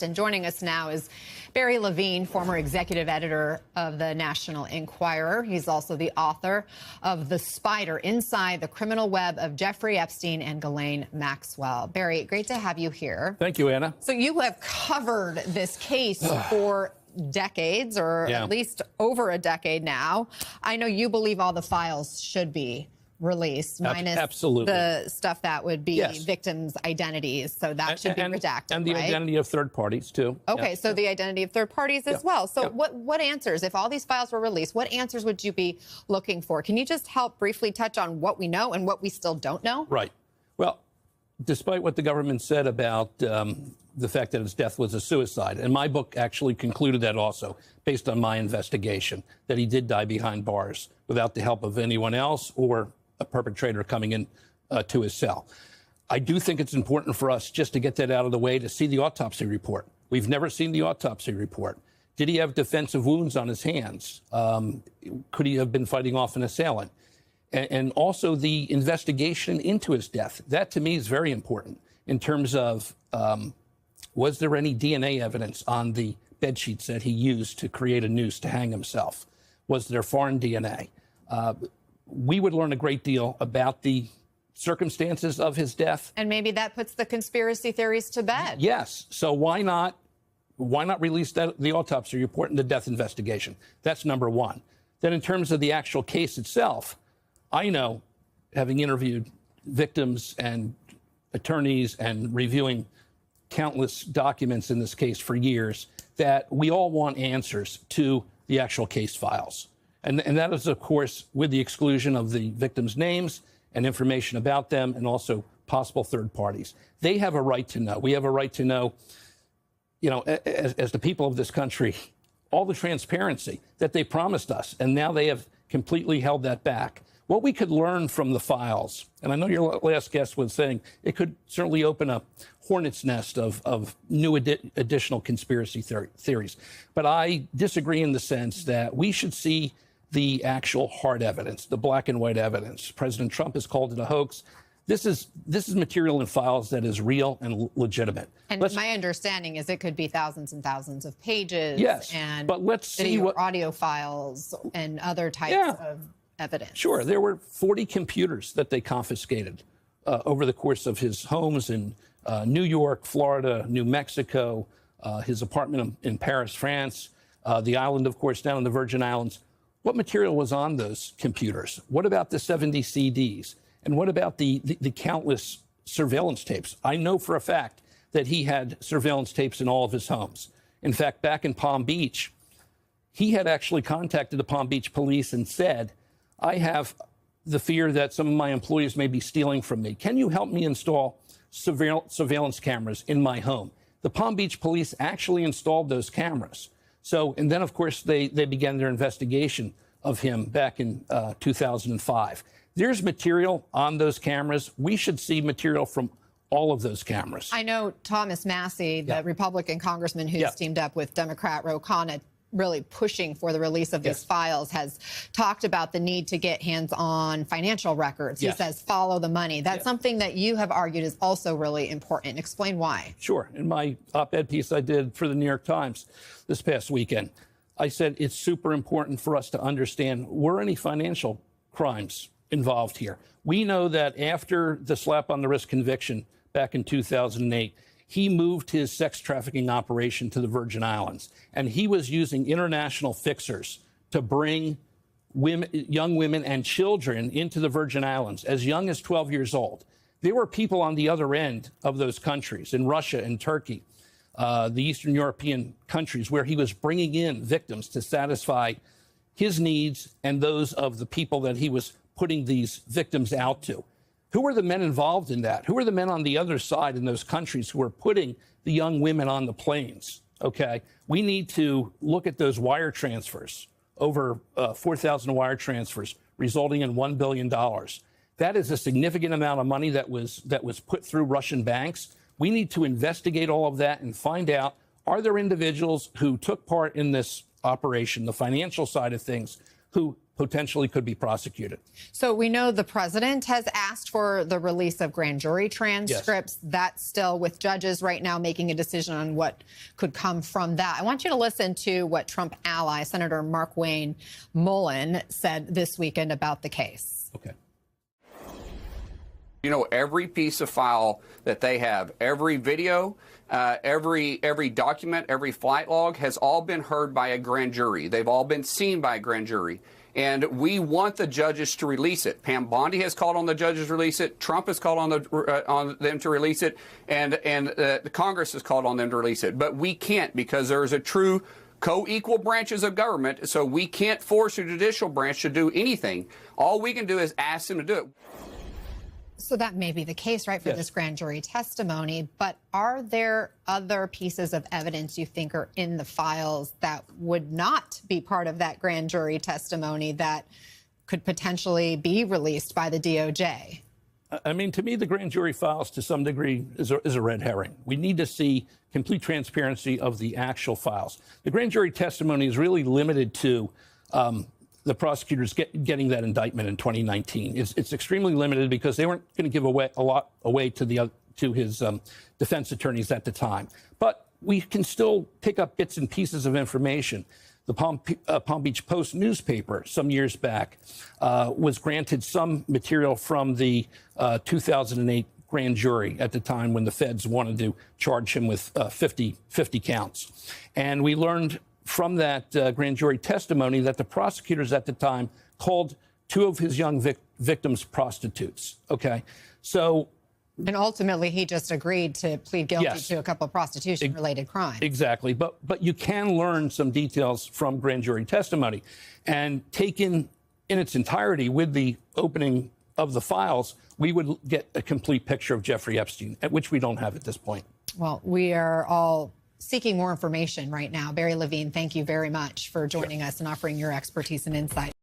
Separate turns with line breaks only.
And joining us now is Barry Levine, former executive editor of the National Enquirer. He's also the author of The Spider, Inside the Criminal Web of Jeffrey Epstein and Ghislaine Maxwell. Barry, great to have you here.
Thank you, Anna.
So you have covered this case for decades, or at least over a decade now. I know you believe all the files should be released, minus the stuff that would be victims' identities. So that should be redacted,
and the identity of third parties, too.
Okay, so the identity of third parties as well. So what answers, if all these files were released, what answers would you be looking for? Can you just help briefly touch on what we know and what we still don't know?
Right. Well, despite what the government said about the fact that his death was a suicide, and my book actually concluded that also, based on my investigation, that he did die behind bars without the help of anyone else or a perpetrator coming in to his cell. I do think it's important for us just to get that out of the way, to see the autopsy report. We've never seen the autopsy report. Did he have defensive wounds on his hands? Could he have been fighting off an assailant? And also the investigation into his death. That, to me, is very important in terms of was there any DNA evidence on the bed sheets that he used to create a noose to hang himself? Was there foreign DNA? We would learn a great deal about the circumstances of his death.
And maybe that puts the conspiracy theories to bed.
Yes. So why not release the autopsy report and the death investigation? That's number one. Then in terms of the actual case itself, I know, having interviewed victims and attorneys and reviewing countless documents in this case for years, that we all want answers to the actual case files. And that is, of course, with the exclusion of the victims' names and information about them, and also possible third parties. They have a right to know. We have a right to know, you know, as the people of this country, all the transparency that they promised us, and now they have completely held that back. What we could learn from the files, and I know your last guest was saying it could certainly open a hornet's nest of new additional conspiracy theories. But I disagree in the sense that we should see the actual hard evidence, the black and white evidence. President Trump has called it a hoax. This is material in files that is real and legitimate. And
my understanding is it could be thousands and thousands of pages.
Yes,
and
but let's see what
audio files and other types of evidence.
Sure, there were 40 computers that they confiscated over the course of his homes in New York, Florida, New Mexico, his apartment in Paris, France, the island, of course, down in the Virgin Islands. What material was on those computers? What about the 70 CDs? And what about the countless surveillance tapes? I know for a fact that he had surveillance tapes in all of his homes. In fact, back in Palm Beach, he had actually contacted the Palm Beach police and said, I have the fear that some of my employees may be stealing from me. Can you help me install surveillance cameras in my home? The Palm Beach police actually installed those cameras. So, and then, of course, they began their investigation of him back in 2005. There's material on those cameras. We should see material from all of those cameras.
I know Thomas Massie, the Republican congressman who's teamed up with Democrat Ro Khanna, really pushing for the release of these files, has talked about the need to get hands on financial records. He says, follow the money. That's something that you have argued is also really important. Explain why.
Sure. In my op-ed piece I did for the New York Times this past weekend, I said it's super important for us to understand, were any financial crimes involved here? We know that after the slap on the wrist conviction back in 2008, he moved his sex trafficking operation to the Virgin Islands, and he was using international fixers to bring young women and children into the Virgin Islands as young as 12 years old. There were people on the other end of those countries, in Russia and Turkey, the Eastern European countries, where he was bringing in victims to satisfy his needs and those of the people that he was putting these victims out to. Who were the men involved in that? Who were the men on the other side in those countries who were putting the young women on the planes? Okay, we need to look at those wire transfers, over 4,000 wire transfers, resulting in $1 billion. That is a significant amount of money that was put through Russian banks. We need to investigate all of that and find out, are there individuals who took part in this operation, the financial side of things, who potentially could be prosecuted.
So we know the president has asked for the release of grand jury transcripts. Yes. That's still with judges right now making a decision on what could come from that. I want you to listen to what Trump ally, Senator Markwayne Mullin, said this weekend about the case.
Okay.
You know, every piece of file that they have, every video, every document, every flight log has all been heard by a grand jury. They've all been seen by a grand jury. And we want the judges to release it. Pam Bondi has called on the judges to release it. Trump has called on them to release it. And the Congress has called on them to release it. But we can't, because there is a true co-equal branches of government. So we can't force the judicial branch to do anything. All we can do is ask them to do it.
So that may be the case, right, for this grand jury testimony. But are there other pieces of evidence you think are in the files that would not be part of that grand jury testimony that could potentially be released by the DOJ?
I mean, to me, the grand jury files, to some degree, is a red herring. We need to see complete transparency of the actual files. The grand jury testimony is really limited to the prosecutors getting that indictment in 2019. It's extremely limited because they weren't going to give away a lot to his defense attorneys at the time. But we can still pick up bits and pieces of information. The Palm Beach Post newspaper some years back was granted some material from the 2008 grand jury at the time when the feds wanted to charge him with 50 counts. And we learned from that grand jury testimony that the prosecutors at the time called two of his young victims prostitutes. Okay, so.
And ultimately, he just agreed to plead guilty to a couple of prostitution-related crimes.
Exactly. But you can learn some details from grand jury testimony. And taken in its entirety with the opening of the files, we would get a complete picture of Jeffrey Epstein, at which we don't have at this point.
Well, we are all seeking more information right now. Barry Levine, thank you very much for joining us and offering your expertise and insight.